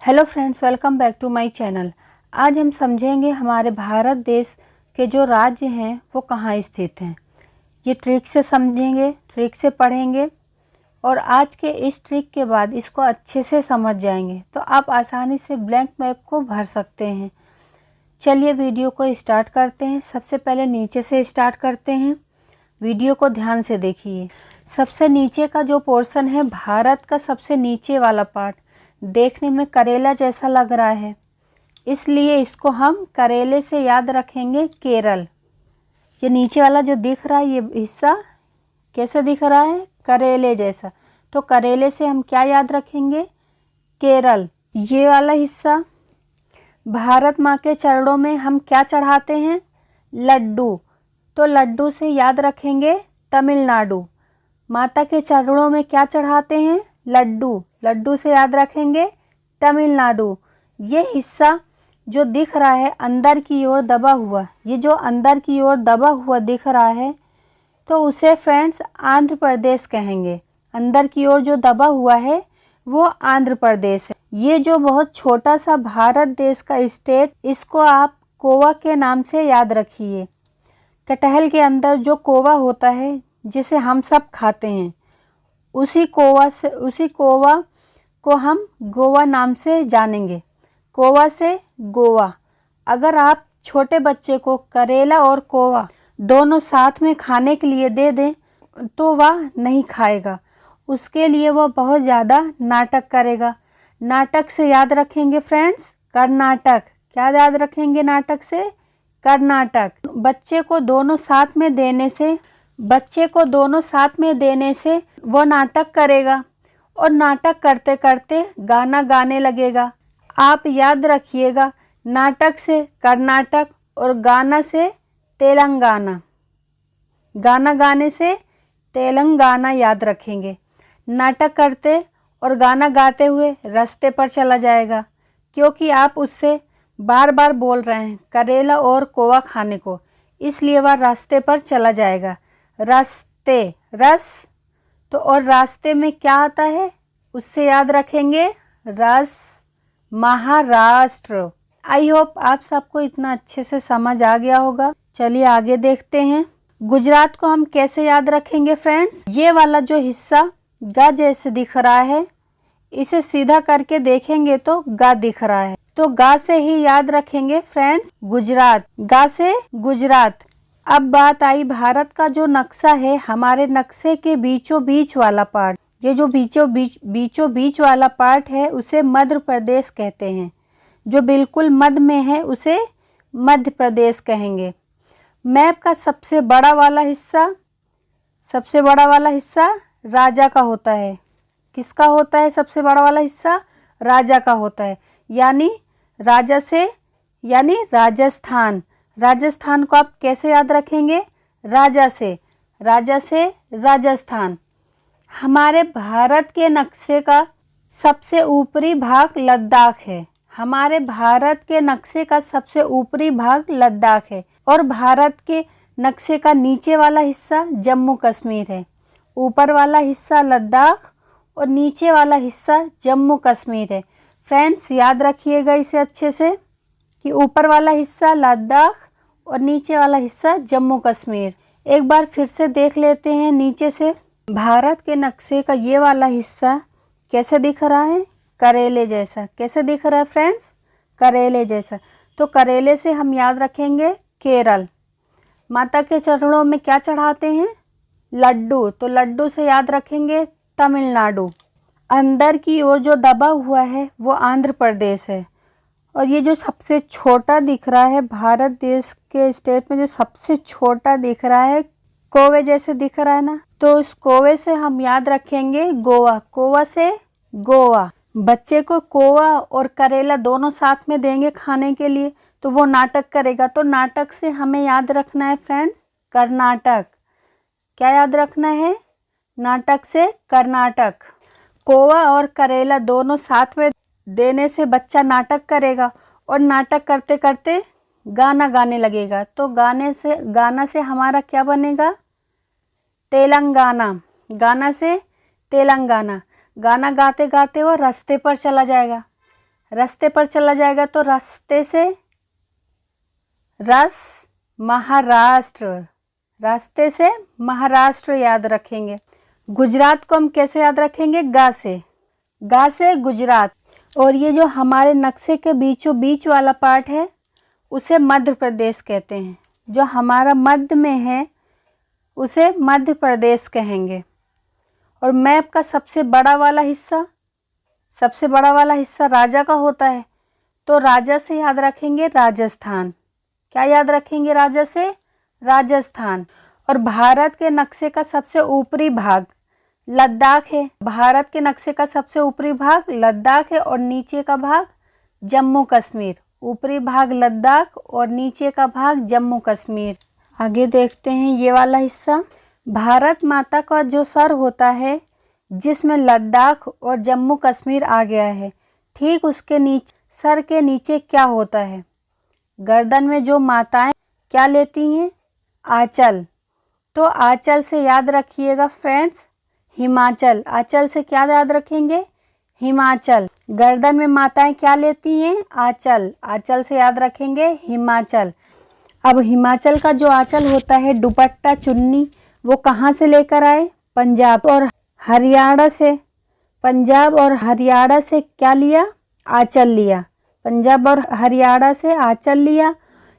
Hello friends, welcome back to my channel. आज हम समझेंगे हमारे भारत देश के जो राज्य हैं वो कहाँ स्थित हैं। ये ट्रिक से समझेंगे, ट्रिक से पढ़ेंगे और आज के इस ट्रिक के बाद इसको अच्छे से समझ जाएंगे तो आप आसानी से ब्लैंक मैप को भर सकते हैं। चलिए वीडियो को स्टार्ट करते हैं। सबसे पहले नीचे से स्टार्ट करते हैं। वीडियो को ध्यान से देखिए। सबसे नीचे का जो पोर्शन है, भारत का सबसे नीचे वाला पार्ट देखने में करेला जैसा लग रहा है, इसलिए इसको हम करेले से याद रखेंगे केरल। ये नीचे वाला जो दिख रहा है ये हिस्सा कैसे दिख रहा है? करेले जैसा। तो करेले से हम क्या याद रखेंगे? केरल। ये वाला हिस्सा, भारत माँ के चरणों में हम क्या चढ़ाते हैं? लड्डू। तो लड्डू से याद रखेंगे तमिलनाडु। माता के चरणों में क्या चढ़ाते हैं? लड्डू। लड्डू से याद रखेंगे तमिलनाडु। ये हिस्सा जो दिख रहा है अंदर की ओर दबा हुआ, ये जो अंदर की ओर दबा हुआ दिख रहा है तो उसे फ्रेंड्स आंध्र प्रदेश कहेंगे। अंदर की ओर जो दबा हुआ है वो आंध्र प्रदेश है। ये जो बहुत छोटा सा भारत देश का स्टेट, इसको आप कोवा के नाम से याद रखिए। कटहल के अंदर जो कोवा होता है जिसे हम सब खाते हैं, उसी कोवा को हम गोवा नाम से जानेंगे। कोवा से गोवा। अगर आप छोटे बच्चे को करेला और कोवा दोनों साथ में खाने के लिए दे दें तो वह नहीं खाएगा, उसके लिए वह बहुत ज़्यादा नाटक करेगा। नाटक से याद रखेंगे फ्रेंड्स कर्नाटक। क्या याद रखेंगे नाटक से? कर्नाटक। बच्चे को दोनों साथ में देने से वो नाटक करेगा और नाटक करते करते गाना गाने लगेगा। आप याद रखिएगा, नाटक से कर्नाटक और गाना से तेलंगाना। गाना गाने से तेलंगाना याद रखेंगे। नाटक करते और गाना गाते हुए रास्ते पर चला जाएगा, क्योंकि आप उससे बार बार बोल रहे हैं करेला और कोवा खाने को, इसलिए वह रास्ते पर चला जाएगा। रास्ते, रस तो और रास्ते में क्या आता है उससे याद रखेंगे रस, महाराष्ट्र। आई होप आप सबको इतना अच्छे से समझ आ गया होगा। चलिए आगे देखते हैं। गुजरात को हम कैसे याद रखेंगे फ्रेंड्स? ये वाला जो हिस्सा गा जैसे दिख रहा है, इसे सीधा करके देखेंगे तो गा दिख रहा है, तो गा से ही याद रखेंगे फ्रेंड्स गुजरात। गा से गुजरात। अब बात आई भारत का जो नक्शा है, हमारे नक्शे के बीचों बीच वाला पार्ट, ये जो बीचों बीच वाला पार्ट है उसे मध्य प्रदेश कहते हैं। जो बिल्कुल मध्य में है उसे मध्य प्रदेश कहेंगे। मैप का सबसे बड़ा वाला हिस्सा राजा का होता है। किसका होता है सबसे बड़ा वाला हिस्सा? राजा का होता है। यानी राजा से यानी राजस्थान। राजस्थान को आप कैसे याद रखेंगे? राजा से राजस्थान। हमारे भारत के नक्शे का सबसे ऊपरी भाग लद्दाख है। हमारे भारत के नक्शे का सबसे ऊपरी भाग लद्दाख है और भारत के नक्शे का नीचे वाला हिस्सा जम्मू कश्मीर है। ऊपर वाला हिस्सा लद्दाख और नीचे वाला हिस्सा जम्मू कश्मीर है। फ्रेंड्स याद रखिएगा इसे अच्छे से कि ऊपर वाला हिस्सा लद्दाख और नीचे वाला हिस्सा जम्मू कश्मीर। एक बार फिर से देख लेते हैं नीचे से। भारत के नक्शे का ये वाला हिस्सा कैसे दिख रहा है? करेले जैसा। कैसे दिख रहा है फ्रेंड्स? करेले जैसा। तो करेले से हम याद रखेंगे केरल। माता के चरणों में क्या चढ़ाते हैं? लड्डू। तो लड्डू से याद रखेंगे तमिलनाडु। अंदर की ओर जो दबा हुआ है वो आंध्र प्रदेश है। और ये जो सबसे छोटा दिख रहा है, भारत देश के स्टेट में जो सबसे छोटा दिख रहा है, कोवे जैसे दिख रहा है ना, तो उस कोवे से हम याद रखेंगे गोवा। कोवा से गोवा। बच्चे को कोवा और करेला दोनों साथ में देंगे खाने के लिए तो वो नाटक करेगा, तो नाटक से हमें याद रखना है फ्रेंड्स कर्नाटक। क्या याद रखना है? नाटक से कर्नाटक। कोवा और करेला दोनों साथ में देने से बच्चा नाटक करेगा और नाटक करते करते गाना गाने लगेगा, तो गाना से हमारा क्या बनेगा? तेलंगाना। गाना से तेलंगाना। गाना गाते गाते वो रास्ते पर चला जाएगा। रास्ते पर चला जाएगा तो रास्ते से रस, महाराष्ट्र, रास्ते से महाराष्ट्र याद रखेंगे। गुजरात को हम कैसे याद रखेंगे? गा से गुजरात। और ये जो हमारे नक्शे के बीचों बीच वाला पार्ट है उसे मध्य प्रदेश कहते हैं। जो हमारा मध्य में है उसे मध्य प्रदेश कहेंगे। और मैप का सबसे बड़ा वाला हिस्सा राजा का होता है, तो राजा से याद रखेंगे राजस्थान। क्या याद रखेंगे राजा से? राजस्थान। और भारत के नक्शे का सबसे ऊपरी भाग लद्दाख है। भारत के नक्शे का सबसे ऊपरी भाग लद्दाख है और नीचे का भाग जम्मू कश्मीर। ऊपरी भाग लद्दाख और नीचे का भाग जम्मू कश्मीर। आगे देखते हैं ये वाला हिस्सा। भारत माता का जो सर होता है जिसमें लद्दाख और जम्मू कश्मीर आ गया है, ठीक उसके नीचे सर के नीचे क्या होता है? गर्दन में जो माताएं क्या लेती हैं? आंचल। तो आंचल से याद रखिएगा फ्रेंड्स हिमाचल। आंचल से क्या याद रखेंगे? हिमाचल। गर्दन में माताएं क्या लेती हैं? आंचल। आंचल से याद रखेंगे हिमाचल। अब हिमाचल का जो आंचल होता है, दुपट्टा, चुन्नी, वो कहाँ से लेकर आए? पंजाब और हरियाणा से। पंजाब और हरियाणा से क्या लिया? आंचल लिया। पंजाब और हरियाणा से आंचल लिया,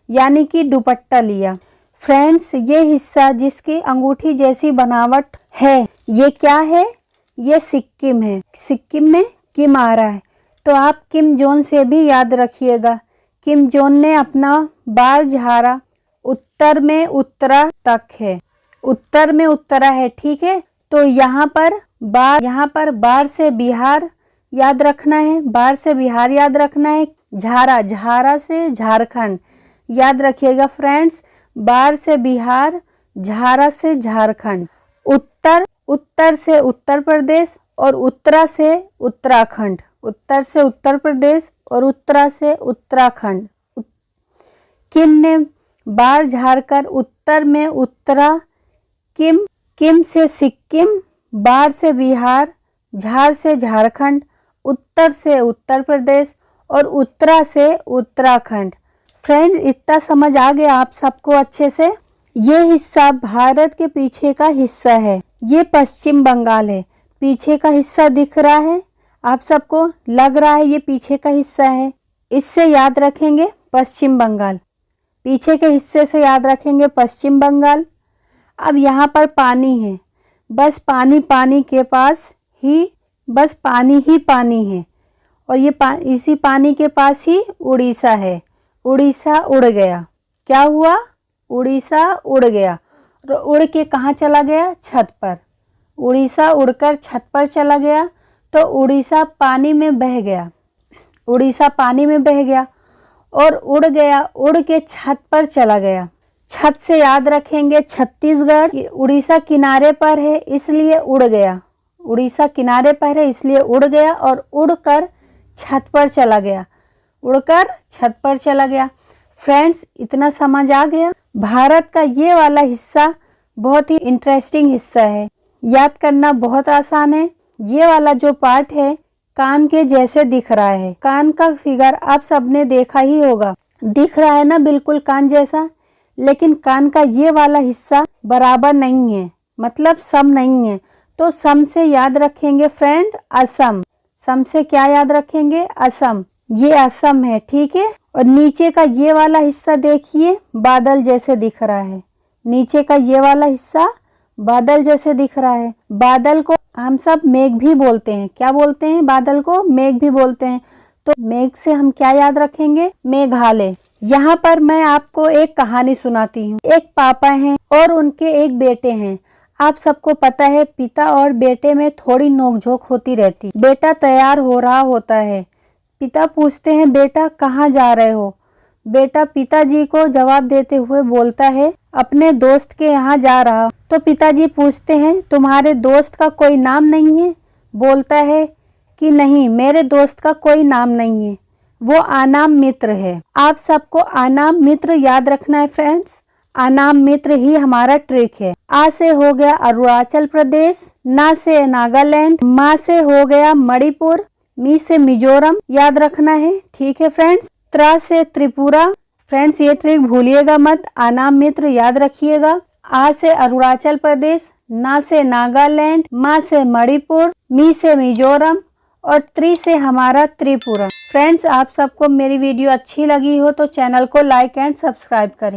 यानी कि दुपट्टा लिया। फ्रेंड्स, ये हिस्सा जिसकी अंगूठी जैसी बनावट है, ये क्या है? ये सिक्किम है। सिक्किम में किम आ रहा है, तो आप किम जोन से भी याद रखिएगा। किम जोन ने अपना बार झाड़ा उत्तर में उत्तरा तक है। उत्तर में उत्तरा है, ठीक है। तो यहाँ पर बार से बिहार याद रखना है। बार से बिहार याद रखना है। झारा से झारखंड याद रखिएगा फ्रेंड्स। बार से बिहार, झारा से झारखंड। उत्तर से उत्तर प्रदेश और उत्तरा से उत्तराखंड। उत्तर से उत्तर प्रदेश और उत्तरा से उत्तराखंड। किम ने बार झाड़कर उत्तर में उत्तरा। किम से सिक्किम, बार से बिहार, झार से झारखंड, उत्तर से उत्तर प्रदेश और उत्तरा से उत्तराखंड। फ्रेंड्स, इतना समझ आ गया आप सबको अच्छे से? ये हिस्सा भारत के पीछे का हिस्सा है। ये पश्चिम बंगाल है। पीछे का हिस्सा दिख रहा है आप सबको? लग रहा है ये पीछे का हिस्सा है। इससे याद रखेंगे पश्चिम बंगाल। पीछे के हिस्से से याद रखेंगे पश्चिम बंगाल। अब यहाँ पर पानी है, बस पानी के पास ही बस पानी ही पानी है। और ये इसी पानी के पास ही उड़ीसा है। उड़ीसा उड़ गया। क्या हुआ? उड़ीसा उड़ गया। और उड़ के कहाँ चला गया? छत पर। उड़ीसा उड़कर छत पर चला गया, तो उड़ीसा पानी में बह गया। उड़ीसा पानी में बह गया और उड़ गया, उड़ के छत पर चला गया। छत से याद रखेंगे छत्तीसगढ़। उड़ीसा किनारे पर है इसलिए उड़ गया। उड़ीसा किनारे पर है इसलिए उड़ गया और उड़कर छत पर चला गया। उड़कर छत पर चला गया। फ्रेंड्स, इतना समझ आ गया? भारत का ये वाला हिस्सा बहुत ही इंटरेस्टिंग हिस्सा है। याद करना बहुत आसान है। ये वाला जो पार्ट है कान के जैसे दिख रहा है। कान का फिगर आप सबने देखा ही होगा। दिख रहा है ना बिल्कुल कान जैसा, लेकिन कान का ये वाला हिस्सा बराबर नहीं है, मतलब सम नहीं है। तो सम से याद रखेंगे फ्रेंड असम। सम से क्या याद रखेंगे? असम। ये असम है, ठीक है। और नीचे का ये वाला हिस्सा देखिए बादल जैसे दिख रहा है। नीचे का ये वाला हिस्सा बादल जैसे दिख रहा है। बादल को हम सब मेघ भी बोलते हैं। क्या बोलते हैं? बादल को मेघ भी बोलते हैं। तो मेघ से हम क्या याद रखेंगे? मेघालय। यहाँ पर मैं आपको एक कहानी सुनाती हूँ। एक पापा हैं और उनके एक बेटे हैं। आप सबको पता है पिता और बेटे में थोड़ी नोकझोंक होती रहती। बेटा तैयार हो रहा होता है। पिता पूछते हैं बेटा कहाँ जा रहे हो? बेटा पिताजी को जवाब देते हुए बोलता है अपने दोस्त के यहाँ जा रहा। तो पिताजी पूछते हैं तुम्हारे दोस्त का कोई नाम नहीं है? बोलता है कि नहीं, मेरे दोस्त का कोई नाम नहीं है, वो आनाम मित्र है। आप सबको आनाम मित्र याद रखना है फ्रेंड्स। आनाम मित्र ही हमारा ट्रिक है। आ से हो गया अरुणाचल प्रदेश, ना से नागालैंड, मा से हो गया मणिपुर, मी से मिजोरम याद रखना है। ठीक है फ्रेंड्स। त्रा से त्रिपुरा। फ्रेंड्स ये ट्रिक भूलिएगा मत। आनाम मित्र याद रखिएगा। आ से अरुणाचल प्रदेश, ना से नागालैंड, मा से मणिपुर, मी से मिजोरम और त्रि से हमारा त्रिपुरा। फ्रेंड्स आप सबको मेरी वीडियो अच्छी लगी हो तो चैनल को लाइक एंड सब्सक्राइब करें।